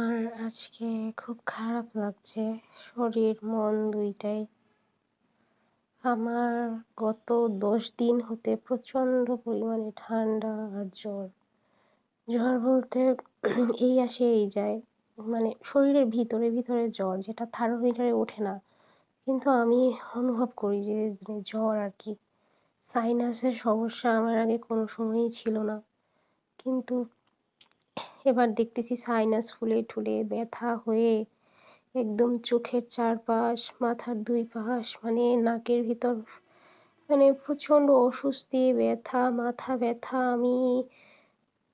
আমার আজকে খুব খারাপ লাগছে, শরীর মন দুইটাই। আমার গত 10 দিন হতে প্রচণ্ড পরিমাণে ঠান্ডা আর জ্বর। জ্বর বলতে এই আসে এই যায়, মানে শরীরের ভিতরে ভিতরে জ্বর, যেটা থার্মোমিটারে ওঠে না, কিন্তু আমি অনুভব করি যে জ্বর আর কি। সাইনাসের সমস্যা আমার আগে কোনো সময়ই ছিল না, কিন্তু এবার দেখতেছি সাইনাস ফুলে ঠুলে ব্যথা হয়ে একদম চোখের চারপাশ, মাথার দুই পাশ, মানে নাকের ভিতর, মানে প্রচণ্ড অস্বস্তি, ব্যথা, মাথা ব্যথা। আমি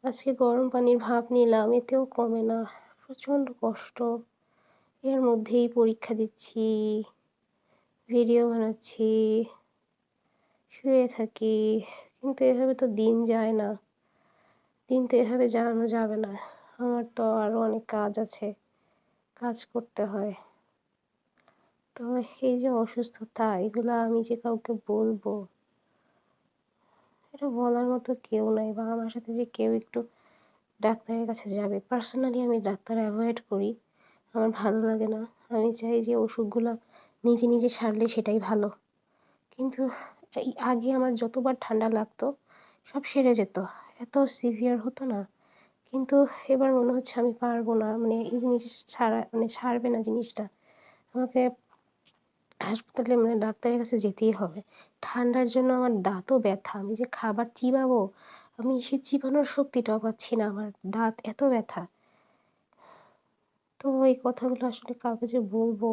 আজকে গরম পানির ভাপ নিলাম, এতেও কমে না, প্রচণ্ড কষ্ট। এর মধ্যেই পরীক্ষা দিচ্ছি, ভিডিও বানাচ্ছি, শুয়ে থাকি, কিন্তু এভাবে তো দিন যায় না। দিন তো এভাবে যাওয়ানো যাবে না। আমার তো আরও অনেক কাজ আছে, কাজ করতে হয়। তো এই যে অসুস্থতা, এগুলো আমি যে কাউকে বলবো, এটা বলার মতো কেউ নাই, বা আমার সাথে যে কেউ একটু ডাক্তারের কাছে যাবে। পার্সোনালি আমি ডাক্তার অ্যাভয়েড করি, আমার ভালো লাগে না। আমি চাই যে ওষুধগুলো নিজে নিজে সারলে সেটাই ভালো। কিন্তু এই আগে আমার যতবার ঠান্ডা লাগতো সব সেরে যেত, এত সিভিয়ার হতো না। কিন্তু এবার মনে হচ্ছে আমি পারবো না, মানে এই জিনিস সারবে না জিনিসটা। আমাকে হাসপাতালে, মানে ডাক্তারের কাছে যেতেই হবে। ঠান্ডার জন্য আমার দাঁতও ব্যথা, আমি যে খাবার চিবাবো, আমি সে চিবানোর শক্তিটাও পাচ্ছি না, আমার দাঁত এত ব্যথা। তো এই কথাগুলো আসলে কাউকে যে বলবো,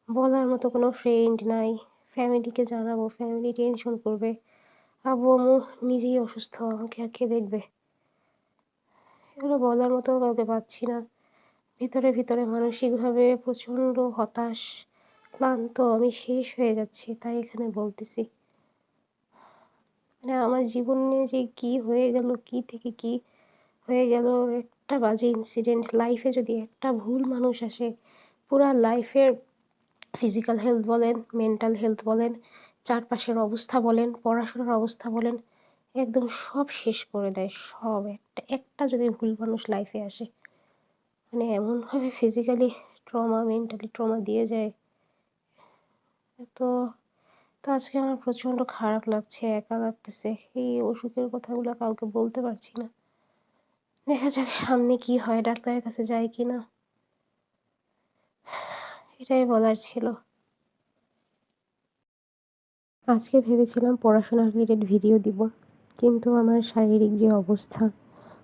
বলার মতো কোনো ফ্রেন্ড নাই। ফ্যামিলিকে জানাবো, ফ্যামিলি টেনশন করবে, আব্বু আম্মু নিজেই অসুস্থ, আমাকে আর কে দেখবে। এগুলো বলার মতো কাউকে পাচ্ছি না। ভিতরে ভিতরে মানসিকভাবে প্রচণ্ড হতাশ, ক্লান্ত, আমি শেষ হয়ে যাচ্ছি, তাই এখানে বলতেছি। মানে আমার জীবন নিয়ে যে কি হয়ে গেল, কি থেকে কি হয়ে গেল, একটা বাজে ইনসিডেন্ট লাইফে যদি একটা ভুল মানুষ আসে, পুরা লাইফের ফিজিক্যাল হেলথ বলেন, মেন্টাল হেলথ বলেন, চারপাশের অবস্থা বলেন, পড়াশোনার অবস্থা বলেন, একদম সব শেষ করে দেয়। সব একটা একটা যদি ভুল মানুষ লাইফে আসে, মানে এমনভাবে ফিজিক্যালি ট্রমা, মেন্টালি ট্রমা দিয়ে যায়। তো তো আজকে আমার প্রচণ্ড খারাপ লাগছে, একা লাগতেছে। এই অসুখের কথাগুলো কাউকে বলতে পারছি না। দেখা যাক সামনে কি হয়, ডাক্তারের কাছে যাই কি না, এটাই বলার ছিল। আজকে ভেবেছিলাম পড়াশোনা রিলেটেড ভিডিও দিব, কিন্তু আমার শারীরিক যে অবস্থা,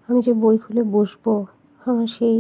আমি যে বই খুলে বসবো, আমার সেই